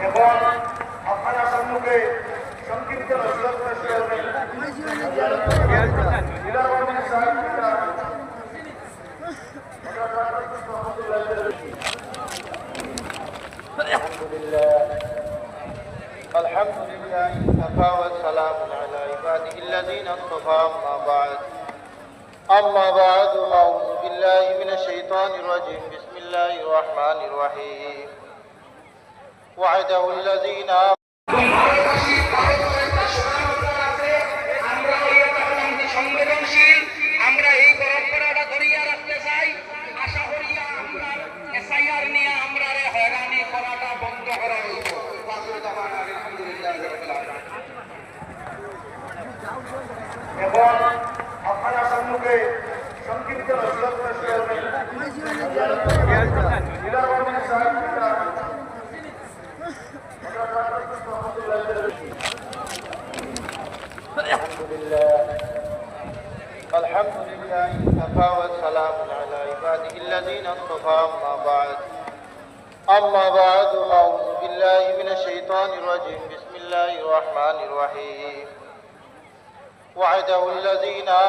এবং আপনারা সম্মুখে সংক্ষিপ্ত নসিহত পেশ করবেন। الحمد لله كفى والسلام على عباده الذين اصطفى أما بعد أعوذ بالله من الشيطان الرجيم بسم الله الرحمن الرحيم وعده الذين সংবেদনশীল আমরা এই পরম্পরাটা ধরিয়া রাখতে চাই। আশা করি আমরা এসআইআর নিয়ে আমরা হয়রানি করাটা বন্ধ করা হইব। এবং আপনারা সম্মুখে সংক্ষিপ্ত নসিহত পেশ করবেন। الحمد لله كفى والسلام على عباده الذين اصطفى أما بعد أعوذ بالله من الشيطان الرجيم بسم الله الرحمن الرحيم وعده الذين